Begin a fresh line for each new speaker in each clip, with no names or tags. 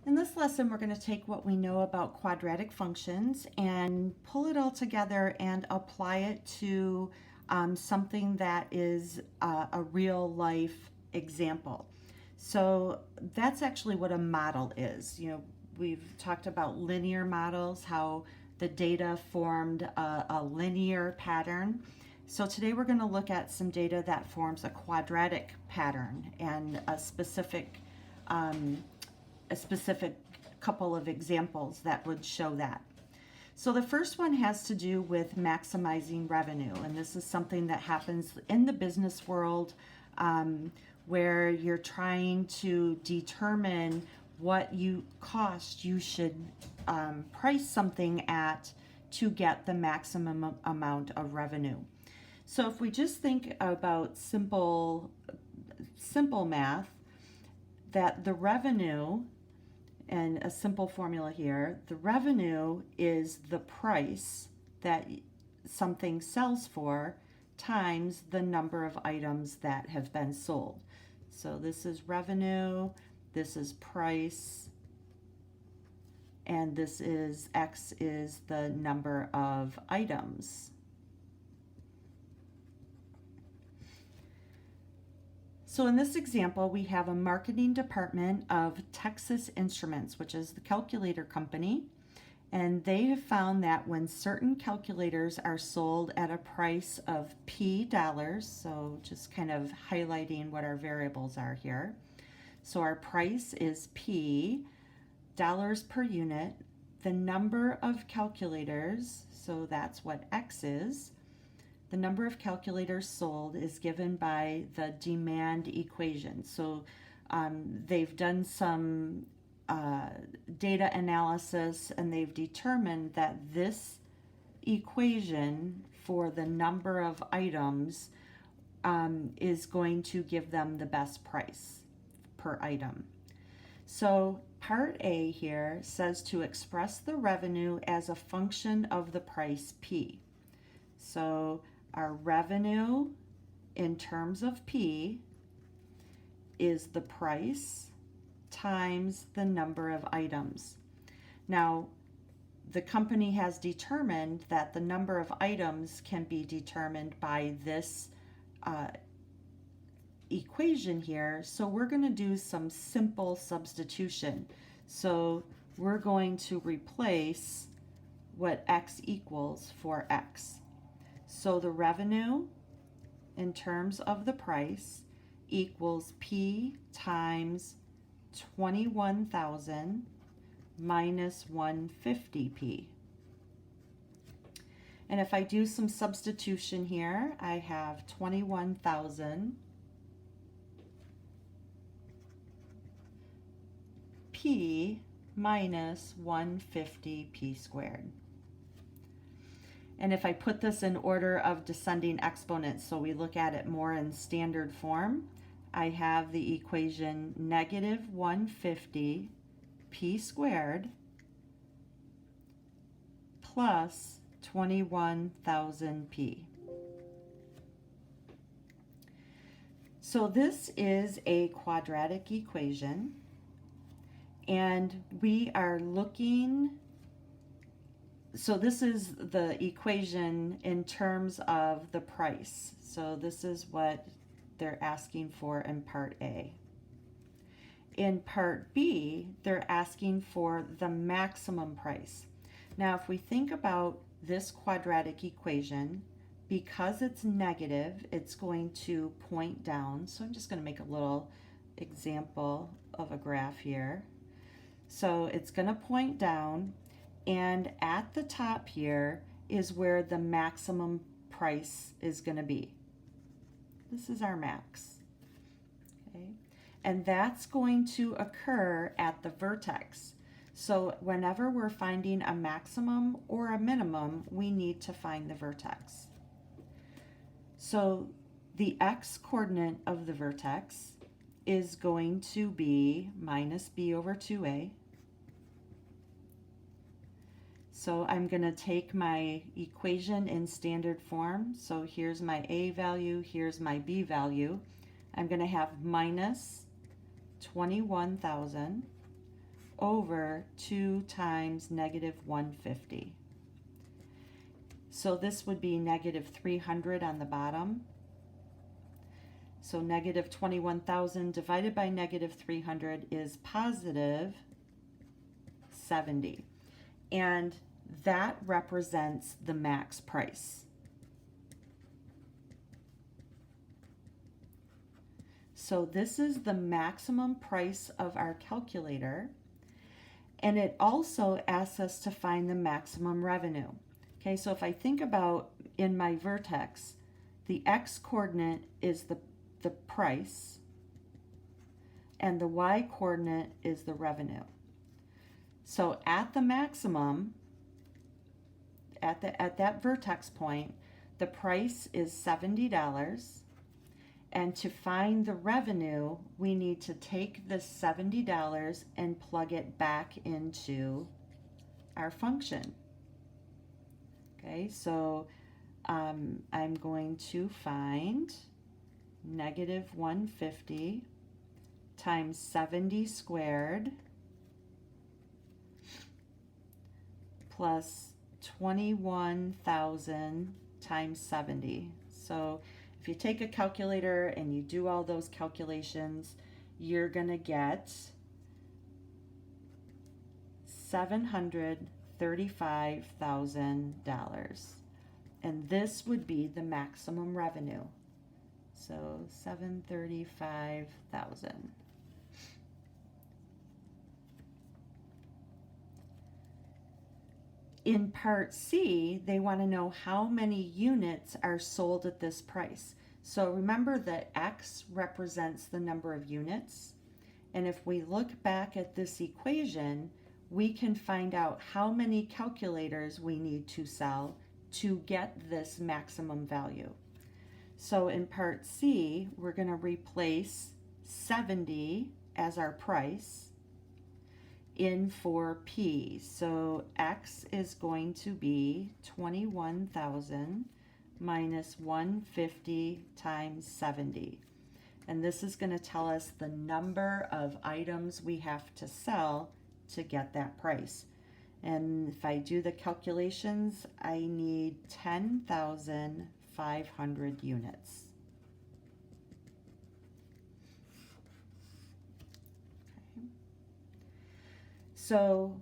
In this lesson, we're going to take what we know about quadratic functions and pull it all together and apply it to something that is a real life example. So that's actually what a model is. We've talked about linear models, how the data formed a linear pattern. So today we're going to look at some data that forms a quadratic pattern and um, a specific couple of examples that would show that. So the first one has to do with maximizing revenue, and this is something that happens in the business world where you're trying to determine what you should price something at to get the maximum amount of revenue. So if we just think about simple math, that the revenue, and a simple formula here, the revenue is the price that something sells for times the number of items that have been sold. So this is revenue, this is price, and this is X is the number of items. So in this example, we have a marketing department of Texas Instruments, which is the calculator company, and they have found that when certain calculators are sold at a price of P dollars, so just kind of highlighting what our variables are here. So our price is P dollars per unit. The number of calculators, so that's what X is. The number of calculators sold is given by the demand equation. So they've done some data analysis and they've determined that this equation for the number of items is going to give them the best price per item. So part A here says to express the revenue as a function of the price P. So our revenue in terms of P is the price times the number of items. Now, the company has determined that the number of items can be determined by this equation here, so we're going to do some simple substitution. So we're going to replace what X equals for X. So the revenue in terms of the price equals P times 21,000 minus 150P. And if I do some substitution here, I have 21,000 P minus 150P squared. And if I put this in order of descending exponents, so we look at it more in standard form, I have the equation negative 150 P squared plus 21,000 P. So this is a quadratic equation, and we are looking. So this is the equation in terms of the price. So this is what they're asking for in part A. In part B, they're asking for the maximum price. Now, if we think about this quadratic equation, because it's negative, it's going to point down. So I'm just going to make a little example of a graph here. So it's going to point down, and at the top here is where the maximum price is going to be. This is our max. Okay? And that's going to occur at the vertex. So whenever we're finding a maximum or a minimum, we need to find the vertex. So the x coordinate of the vertex is going to be minus b over 2a. So I'm going to take my equation in standard form. So here's my a value, here's my b value. I'm going to have minus 21,000 over 2 times negative 150. So this would be negative 300 on the bottom. So negative 21,000 divided by negative 300 is positive 70. And that represents the max price. So this is the maximum price of our calculator. And it also asks us to find the maximum revenue. Okay, so if I think about in my vertex, the x-coordinate is the price, and the y-coordinate is the revenue. So at the maximum, at that vertex point, the price is $70, and to find the revenue, we need to take this $70 and plug it back into our function. Okay, so I'm going to find negative 150 times 70 squared plus 21,000 times 70. So if you take a calculator and you do all those calculations, you're going to get $735,000. And this would be the maximum revenue. So 735,000. In part C, they want to know how many units are sold at this price. So remember that X represents the number of units. And if we look back at this equation, we can find out how many calculators we need to sell to get this maximum value. So in part C, we're going to replace 70 as our price in for P. So X is going to be 21,000 minus 150 times 70. And this is going to tell us the number of items we have to sell to get that price. And if I do the calculations, I need 10,500 units. Okay. So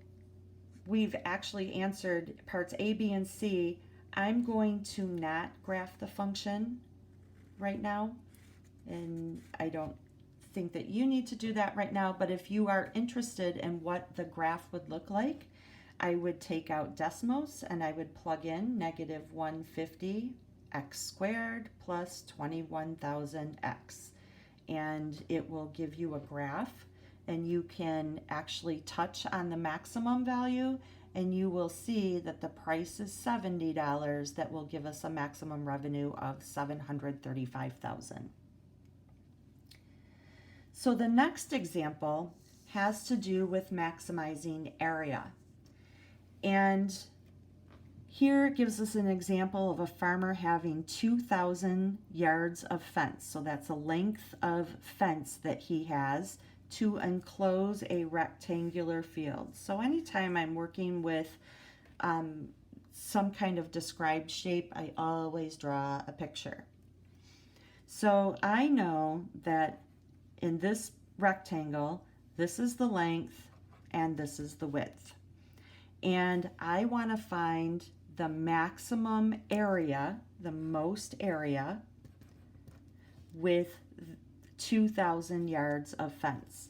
we've actually answered parts A, B, and C. I'm going to not graph the function right now, and I don't think that you need to do that right now, but if you are interested in what the graph would look like, I would take out Desmos and I would plug in negative 150 x squared plus 21,000 x, and it will give you a graph, and you can actually touch on the maximum value and you will see that the price is $70. That will give us a maximum revenue of $735,000. So the next example has to do with maximizing area. And here it gives us an example of a farmer having 2,000 yards of fence. So that's a length of fence that he has to enclose a rectangular field. So anytime I'm working with some kind of described shape, I always draw a picture. So I know that in this rectangle, this is the length and this is the width. And I want to find the maximum area, the most area, with 2,000 yards of fence.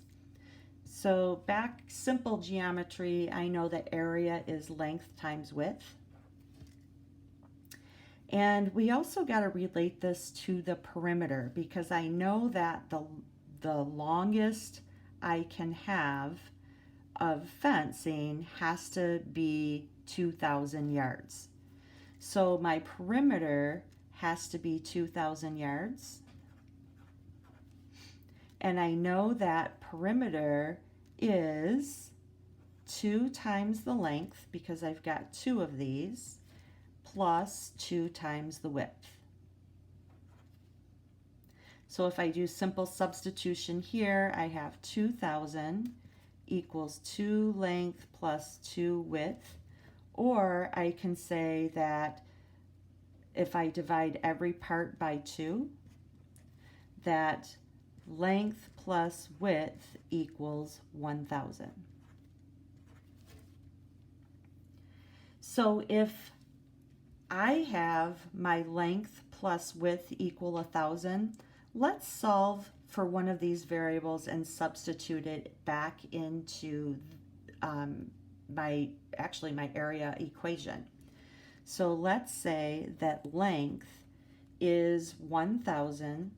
So back simple geometry, I know that area is length times width. And we also got to relate this to the perimeter, because I know that the longest I can have of fencing has to be 2,000 yards. So my perimeter has to be 2,000 yards. And I know that perimeter is 2 times the length, because I've got 2 of these, plus 2 times the width. So if I do simple substitution here, I have 2,000 equals 2 length plus 2 width. Or I can say that if I divide every part by 2, that length plus width equals 1,000. So if I have my length plus width equal 1,000, let's solve for one of these variables and substitute it back into my area equation. So let's say that length is 1,000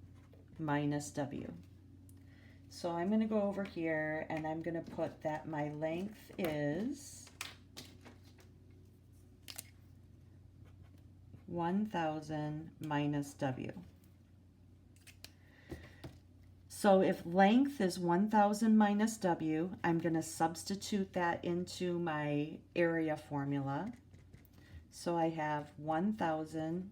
minus W. So I'm going to go over here and I'm going to put that my length is 1,000 minus W. So if length is 1,000 minus W, I'm going to substitute that into my area formula. So I have 1,000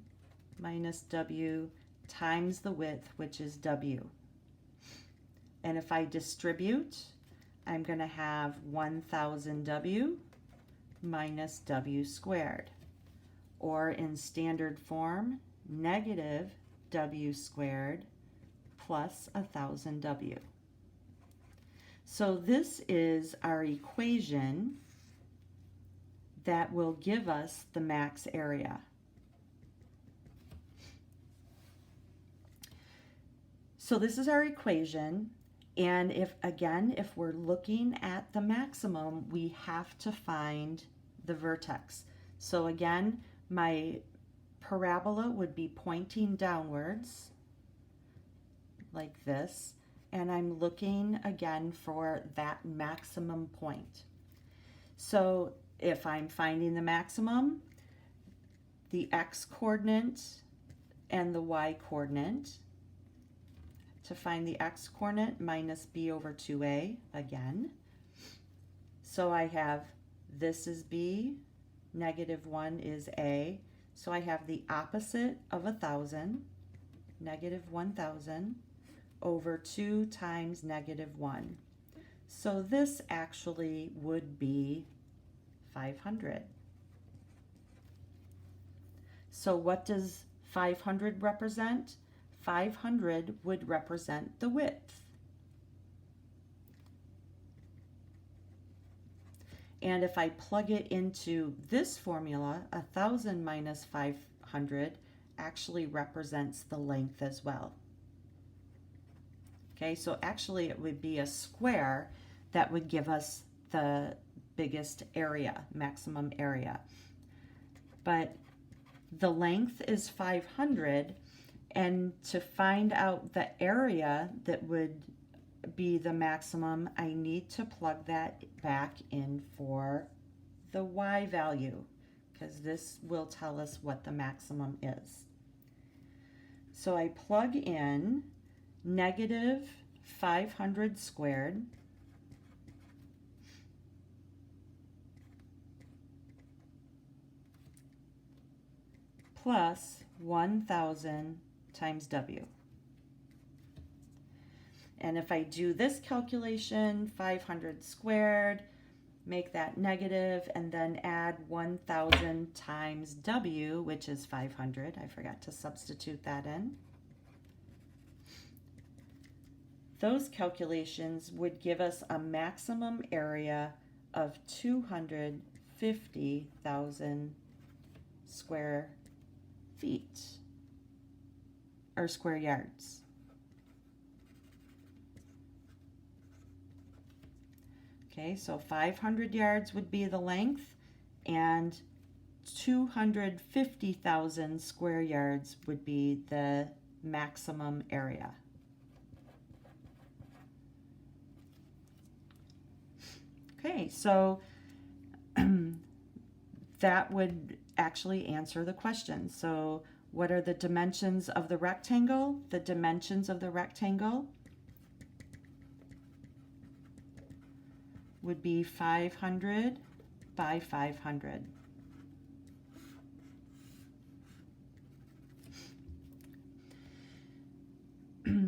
minus W times the width, which is W. And if I distribute, I'm going to have 1,000 W minus W squared. Or in standard form, negative W squared plus 1,000 W. So this is our equation that will give us the max area. So this is our equation, and if we're looking at the maximum, we have to find the vertex. So again, my parabola would be pointing downwards like this, and I'm looking again for that maximum point. So if I'm finding the maximum, the x coordinate and the y coordinate, to find the x coordinate, minus b over 2a again. So I have this is b, negative 1 is a, so I have the opposite of 1,000, negative 1,000, over 2 times negative 1. So this actually would be 500. So what does 500 represent? 500 would represent the width. And if I plug it into this formula, 1,000 minus 500 actually represents the length as well. Okay, so actually it would be a square that would give us the biggest area, maximum area. But the length is 500, and to find out the area that would be the maximum, I need to plug that back in for the y value, because this will tell us what the maximum is. So I plug in negative 500 squared plus 1,000 times W. And if I do this calculation, 500 squared, make that negative, and then add 1,000 times W, which is 500. I forgot to substitute that in. Those calculations would give us a maximum area of 250,000 square feet, or square yards. Okay, so 500 yards would be the length, and 250,000 square yards would be the maximum area. Okay, so that would actually answer the question. So what are the dimensions of the rectangle? The dimensions of the rectangle would be 500 by 500.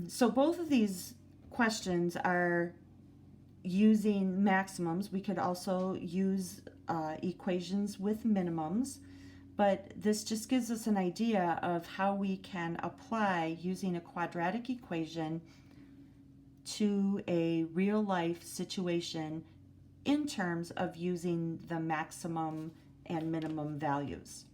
So both of these questions are using maximums. We could also use equations with minimums, but this just gives us an idea of how we can apply using a quadratic equation to a real life situation in terms of using the maximum and minimum values.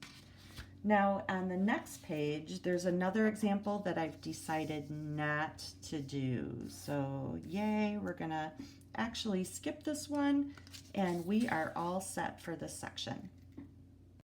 Now on the next page, there's another example that I've decided not to do. So yay, we're gonna actually skip this one and we are all set for this section.